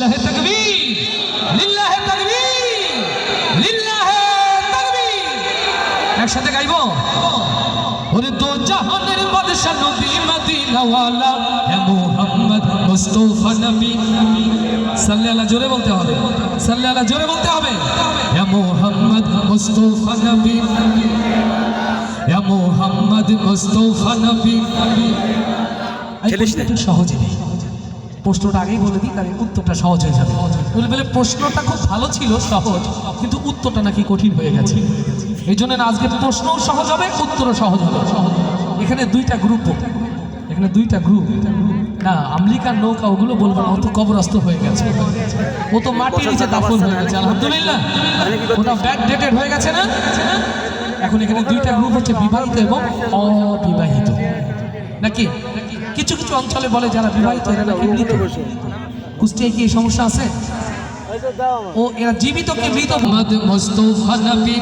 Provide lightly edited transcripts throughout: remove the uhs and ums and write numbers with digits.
লিল্লাহে তাকবীর, লিল্লাহে তাকবীর, লিল্লাহে তাকবীর। একসাথে গাইবো। ওরে দো জাহানের বাদশা নবী মদিনা ওয়ালা হে মুহাম্মদ মুস্তাফা নবী সাল্লাল্লাহু জোরে বলতে হবে, সাল্লাল্লাহু জোরে বলতে হবে। হে মুহাম্মদ মুস্তাফা নবী, হে মুহাম্মদ মুস্তাফা নবী। প্রশ্নটা সহজ নেই, প্রশ্নটা আগেই বলে দিই, তাহলে উত্তরটা সহজ হয়ে যাবে। বলে প্রশ্নটা খুব ভালো ছিল, সহজ, কিন্তু উত্তরটা নাকি কঠিন হয়ে গেছে। এই জন্য আজকে প্রশ্নও সহজ হবে, উত্তরও সহজ হবে। এখানে দুইটা গ্রুপ, এখানে দুইটা গ্রুপ না, আমেরিকার নৌকা ওগুলো বলবো না, ও তো কবরস্থ হয়ে গেছে, ও তো মাটির নিচে দাফন হয়ে গেছে আলহামদুলিল্লাহ, ওটা ব্যাক ডেটেড হয়ে গেছে না। এখন এখানে দুইটা গ্রুপ হচ্ছে বিবাহিত এবং অবিবাহিত, নাকি কিছু কিছু অঞ্চলে বলে যারা বিবাহিত এরা নাকি মৃত। কুষ্টিয়ায় কি এই সমস্যা আছে? ও এরা জীবিত কি মৃত? মুস্তাফা নবী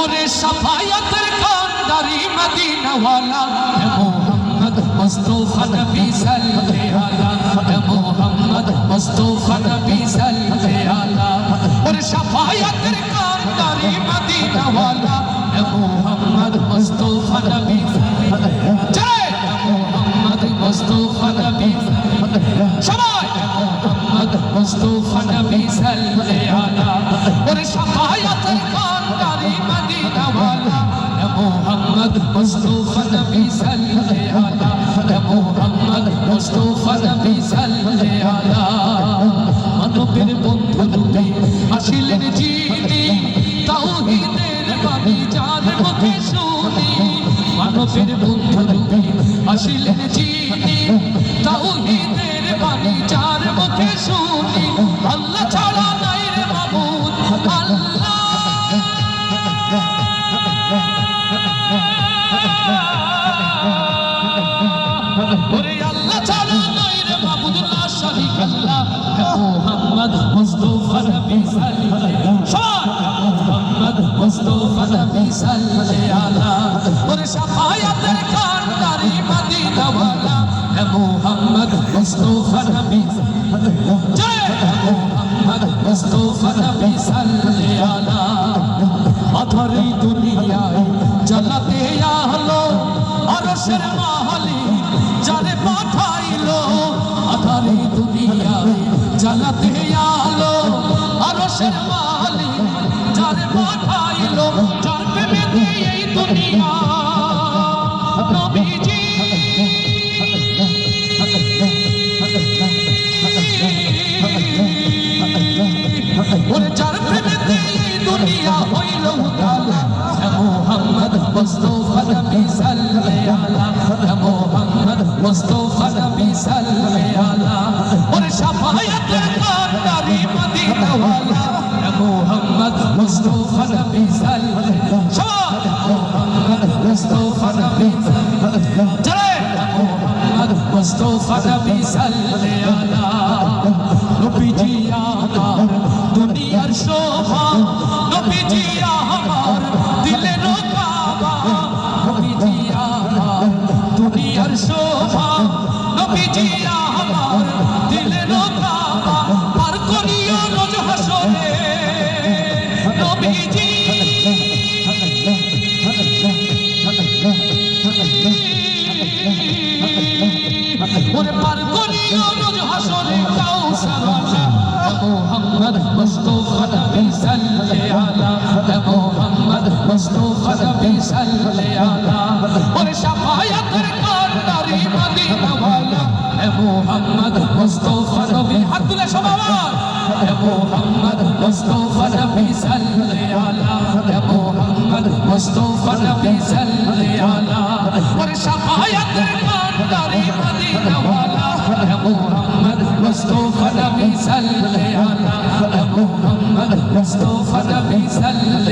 ওরে শাফায়াতের কান্ডারি মদিনা ওয়ালা হে মুহাম্মদ মুস্তাফা নবী সাল্লাল্লাহু আলাইহি হে মুহাম্মদ মুস্তাফা নবী সাল্লাল্লাহু আলাইহি ওরে শাফায়াতের কান্ডারি মদিনা ওয়ালা হে মুহাম্মদ মুস্তাফা নবী জয় মুহাম্মদ মুস্তাফা নবী সবাই মুহাম্মদ মুস্তাফা নবী সাল্লাল্লাহু আলাইহি ওরে শাফায়াতের কান্ডারি মদিনা ওয়ালা হে মুহাম্মদ মুস্তাফা নবী সাল্লাল্লাহু আলাইহি হে মুহাম্মদ মুস্তাফা নবী সাল্লাল্লাহু আলাইহি মানবের বন্ধু রূপে আসিলেন যিনি তাওহীদের বাণী যার মুখে শুনি মানবের বন্ধু রূপে আসিলেন যিনি তাওহীদের বাণী যার মুখে শুনি আল্লাহ ছাড়া নাই রে মাবুদ আল্লাহ ওরে আল্লাহ ছাড়া নাই রে মাবুদ লা শারীকা লাহ হে মুহাম্মদ মুস্তাফা নবী সাল্লাল্লাহু আলাইহি মুহাম্মদ মুস্তাফা নবী সাল্লাল্লাহু আলাইহি ওরে শাফায়াতের কান্ডারি মদিনা ওয়ালা হে মুহাম্মদ মুস্তাফা নবী জয় মুহাম্মদ মুস্তাফা নবী সাল্লাল্লাহু আলাইহি আধারি দুনিয়ায় জ্বালাতে আলো আরশের মালিক যারে পাঠাইলো আধারি দুনিয়ায় জ্বালাতে আলো আরশের মালিক যারে পাঠাইলো যার প্রেমে এই দুনিয়া নবীজি ওরে যার প্রেমে এই দুনিয়া হইল উতালা হে মুহাম্মদ মুস্তাফা নবী সাল্লাল্লাহু আলাইহি হে মুহাম্মদ মুস্তাফা নবী সাল্লাল্লাহু আলাইহি ওরে শাফায়াতের কান্ডারি মদিনা ওয়ালা হে মুহাম্মদ মুস্তাফা নবী সাল্লাল্লাহু আলাইহি মুহাম্মদ মুস্তাফা নবী জয় মুহাম্মদ মুস্তাফা নবী সাল্লাল্লাহু আলাইহি নবীজি আমার দুনিয়ার শোভা নবীজি আমার দিলের কাবা নবীজি আমার দুনিয়ার শোভা নবীজি আমার দিলের কাবা পার করিও রোজ হাসরে নবীজি ওরে পার করিও রোজ হাসরে কাউসার ওয়ালা মুহাম্মদ মুস্তাফা নবী সাল্লাল্লাহু আলাইহি মুহাম্মদ মুস্তাফা নবী সাল্লাল্লাহু আলাইহি ওরে শাফায়াতের কান্ডারি মদিনা ওয়ালা হে মুহাম্মদ মুস্তাফা নবী হাত তুলে সবাই হে মুহাম্মদ মুস্তাফা নবী সাল্লাল্লাহু আলাইহি হে মুহাম্মদ মুস্তাফা নবী সাল্লাল্লাহু আলাইহি ওরে শাফায়াতের কান্ডারি মদিনা ওয়ালা হে মুহাম্মদ মুস্তাফা নবী সাল্লাল্লাহু আলাইহি হে মুহাম্মদ মুস্তাফা নবী সাল্লাল্লাহু